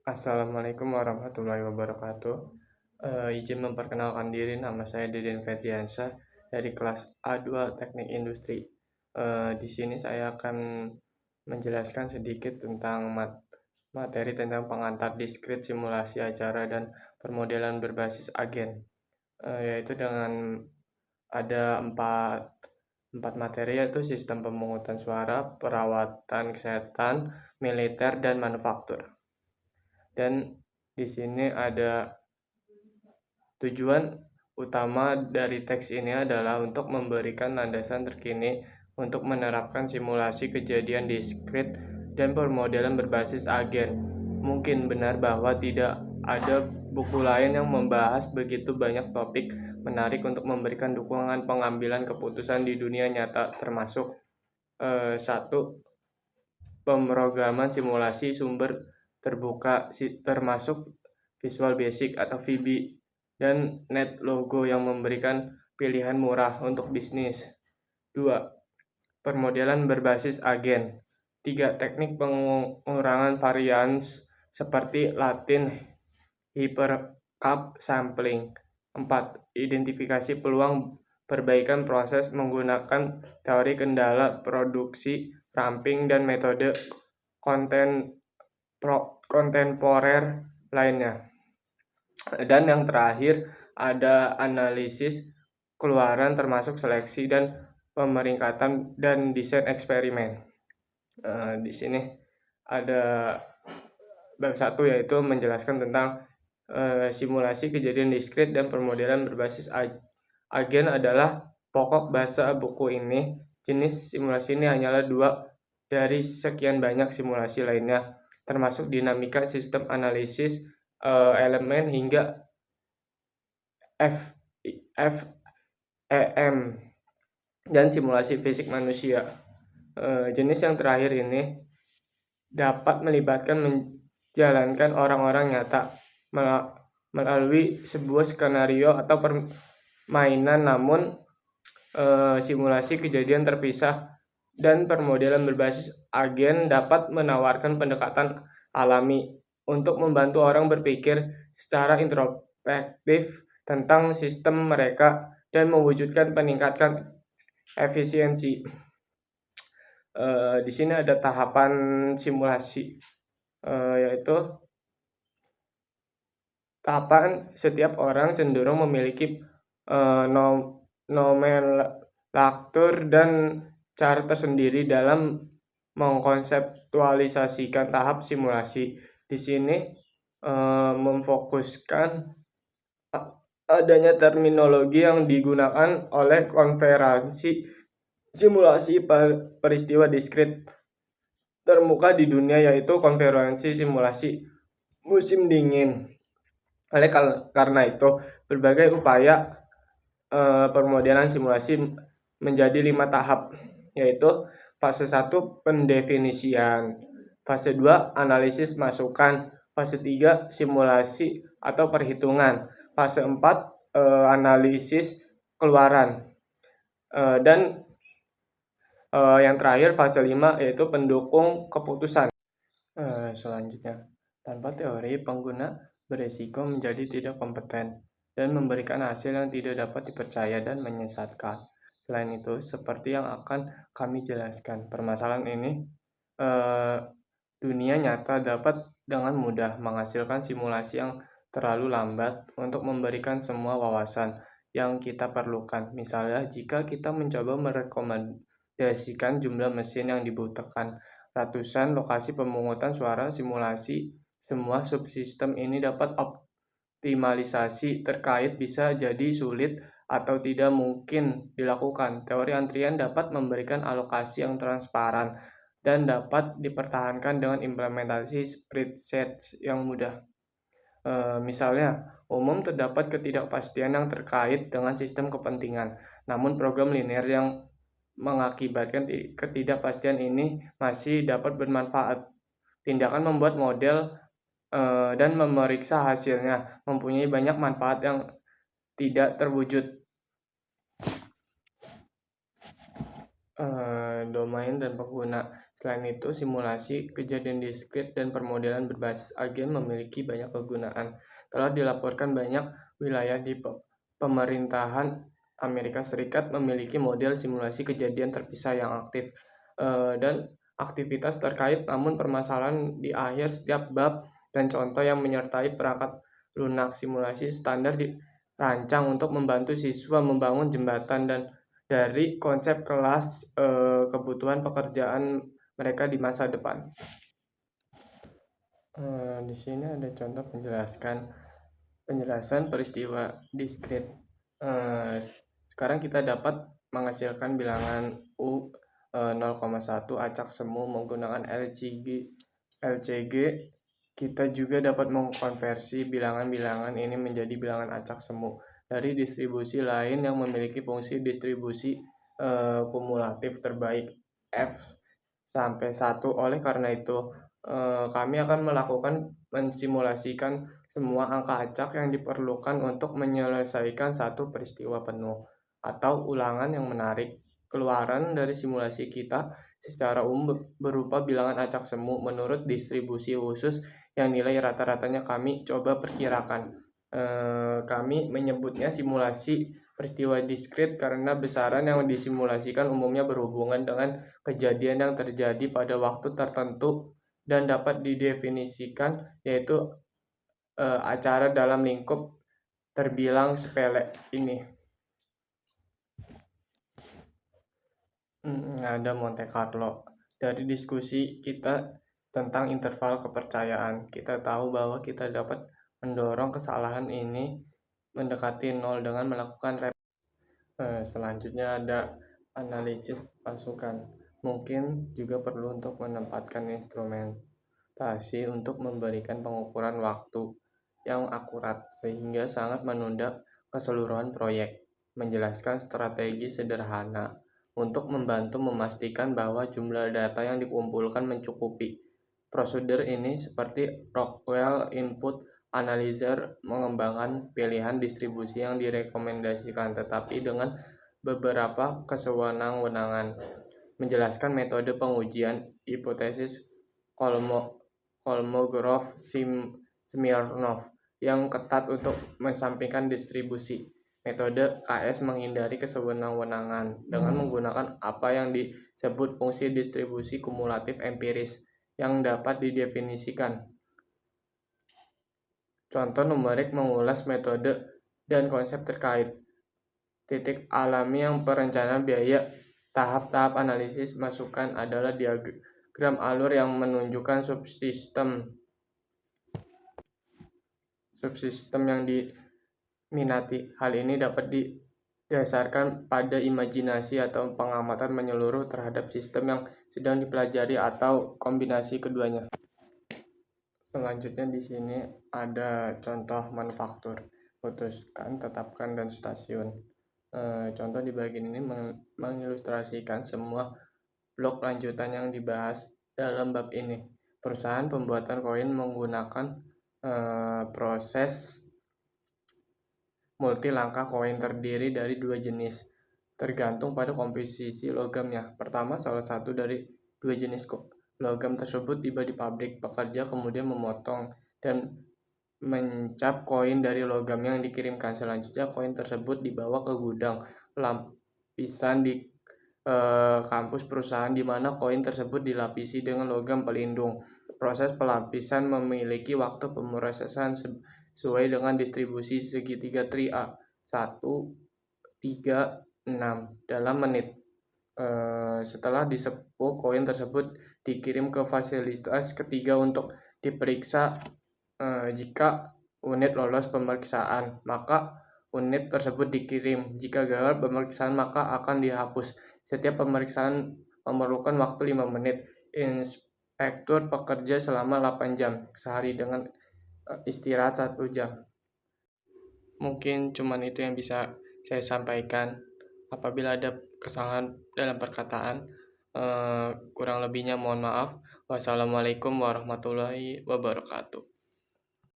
Assalamualaikum warahmatullahi wabarakatuh. Izin memperkenalkan diri, nama saya Deden Ferdiansyah dari kelas A2 Teknik Industri. Di sini saya akan menjelaskan sedikit tentang materi tentang pengantar diskrit, simulasi acara, dan permodelan berbasis agen, yaitu dengan ada empat materi, yaitu sistem pemungutan suara, perawatan kesehatan, militer, dan manufaktur. Dan di sini ada tujuan utama dari teks ini adalah untuk memberikan landasan terkini untuk menerapkan simulasi kejadian diskrit dan permodelan berbasis agen. Mungkin benar bahwa tidak ada buku lain yang membahas begitu banyak topik menarik untuk memberikan dukungan pengambilan keputusan di dunia nyata, termasuk satu, pemrograman simulasi sumber terbuka termasuk Visual Basic atau VB, dan NetLogo yang memberikan pilihan murah untuk bisnis. 2. Permodelan berbasis agen. 3. Teknik pengurangan varians seperti Latin hypercap sampling. 4. Identifikasi peluang perbaikan proses menggunakan teori kendala produksi ramping dan metode kontemporer lainnya. Dan yang terakhir ada analisis keluaran termasuk seleksi dan pemeringkatan dan desain eksperimen. Di sini ada bab 1, yaitu menjelaskan tentang simulasi kejadian diskrit dan permodelan berbasis agen adalah pokok bahasa buku ini. Jenis simulasi ini hanyalah 2 dari sekian banyak simulasi lainnya, termasuk dinamika, sistem analisis elemen, hingga FEM dan simulasi fisik manusia. Jenis yang terakhir ini dapat melibatkan menjalankan orang-orang nyata melalui sebuah skenario atau permainan, namun simulasi kejadian terpisah dan permodelan berbasis agen dapat menawarkan pendekatan alami untuk membantu orang berpikir secara introspektif tentang sistem mereka dan mewujudkan peningkatan efisiensi. Di sini ada tahapan simulasi, yaitu tahapan setiap orang cenderung memiliki nomenklatur dan cara tersendiri dalam mengkonseptualisasikan tahap simulasi. Di sini memfokuskan adanya terminologi yang digunakan oleh konferensi simulasi peristiwa diskrit termuka di dunia, yaitu konferensi simulasi musim dingin. Oleh karena itu, berbagai upaya permodelan simulasi menjadi 5 tahap, yaitu fase 1 pendefinisian, fase 2 analisis masukan, fase 3 simulasi atau perhitungan, fase 4 analisis keluaran, dan yang terakhir fase 5 yaitu pendukung keputusan. Selanjutnya, tanpa teori, pengguna beresiko menjadi tidak kompeten dan memberikan hasil yang tidak dapat dipercaya dan menyesatkan. Selain itu, seperti yang akan kami jelaskan, permasalahan ini dunia nyata dapat dengan mudah menghasilkan simulasi yang terlalu lambat untuk memberikan semua wawasan yang kita perlukan. Misalnya, jika kita mencoba merekomendasikan jumlah mesin yang dibutuhkan ratusan lokasi pemungutan suara simulasi, semua subsistem ini dapat optimalisasi terkait bisa jadi sulit atau tidak mungkin dilakukan. Teori antrian dapat memberikan alokasi yang transparan dan dapat dipertahankan dengan implementasi spreadsheet yang mudah. Misalnya, umum terdapat ketidakpastian yang terkait dengan sistem kepentingan, namun program linear yang mengakibatkan ketidakpastian ini masih dapat bermanfaat. Tindakan membuat model dan memeriksa hasilnya mempunyai banyak manfaat yang tidak terwujud. Domain dan pengguna. Selain itu, simulasi kejadian diskrit dan permodelan berbasis agen memiliki banyak kegunaan. Telah dilaporkan banyak wilayah di pemerintahan Amerika Serikat memiliki model simulasi kejadian terpisah yang aktif, dan aktivitas terkait, namun permasalahan di akhir setiap bab dan contoh yang menyertai perangkat lunak. Simulasi standar dirancang untuk membantu siswa membangun jembatan dan dari konsep kelas, kebutuhan pekerjaan mereka di masa depan. Di sini ada contoh penjelasan peristiwa diskrit. Sekarang kita dapat menghasilkan bilangan U 0,1 acak semu menggunakan LCG. Kita juga dapat mengkonversi bilangan-bilangan ini menjadi bilangan acak semu dari distribusi lain yang memiliki fungsi distribusi kumulatif terbaik F sampai 1. Oleh karena itu, kami akan melakukan mensimulasikan semua angka acak yang diperlukan untuk menyelesaikan satu peristiwa penuh atau ulangan yang menarik. Keluaran dari simulasi kita secara umum berupa bilangan acak semu menurut distribusi khusus yang nilai rata-ratanya kami coba perkirakan. Kami menyebutnya simulasi peristiwa diskrit karena besaran yang disimulasikan umumnya berhubungan dengan kejadian yang terjadi pada waktu tertentu dan dapat didefinisikan yaitu acara dalam lingkup terbilang sepele ini. Ada Monte Carlo. Dari diskusi kita tentang interval kepercayaan, kita tahu bahwa kita dapat mendorong kesalahan ini mendekati nol dengan melakukan selanjutnya ada analisis pasukan. Mungkin juga perlu untuk menempatkan instrumentasi untuk memberikan pengukuran waktu yang akurat sehingga sangat menunda keseluruhan proyek. Menjelaskan strategi sederhana untuk membantu memastikan bahwa jumlah data yang dikumpulkan mencukupi. Prosedur ini seperti Rockwell Input Analyzer mengembangkan pilihan distribusi yang direkomendasikan, tetapi dengan beberapa kesewenang-wenangan. Menjelaskan metode pengujian hipotesis Kolmogorov-Smirnov yang ketat untuk mensampingkan distribusi. Metode KS menghindari kesewenang-wenangan dengan menggunakan apa yang disebut fungsi distribusi kumulatif empiris yang dapat didefinisikan. Contoh numerik mengulas metode dan konsep terkait. Titik alami yang perencanaan biaya. Tahap-tahap analisis masukan adalah diagram alur yang menunjukkan subsistem yang diminati. Hal ini dapat didasarkan pada imajinasi atau pengamatan menyeluruh terhadap sistem yang sedang dipelajari atau kombinasi keduanya. Selanjutnya di sini ada contoh manufaktur, putuskan, tetapkan, dan stasiun. Contoh di bagian ini mengilustrasikan semua blok lanjutan yang dibahas dalam bab ini. Perusahaan pembuatan koin menggunakan proses multi langkah. Koin terdiri dari dua jenis, tergantung pada komposisi logamnya. Pertama, salah satu dari dua jenis logam tersebut tiba di pabrik. Pekerja kemudian memotong dan mencap koin dari logam yang dikirimkan. Selanjutnya, koin tersebut dibawa ke gudang lapisan di kampus perusahaan di mana koin tersebut dilapisi dengan logam pelindung. Proses pelapisan memiliki waktu pemrosesan sesuai dengan distribusi segitiga tri A 1, 3, 6 dalam menit. Setelah disepuk, koin tersebut dikirim ke fasilitas ketiga untuk diperiksa. Jika unit lolos pemeriksaan, maka unit tersebut dikirim. Jika gagal pemeriksaan, maka akan dihapus. Setiap pemeriksaan memerlukan waktu 5 menit. Inspektur bekerja selama 8 jam sehari dengan istirahat 1 jam. Mungkin cuman itu yang bisa saya sampaikan. Apabila ada kesalahan dalam perkataan, kurang lebihnya mohon maaf. Wassalamualaikum warahmatullahi wabarakatuh.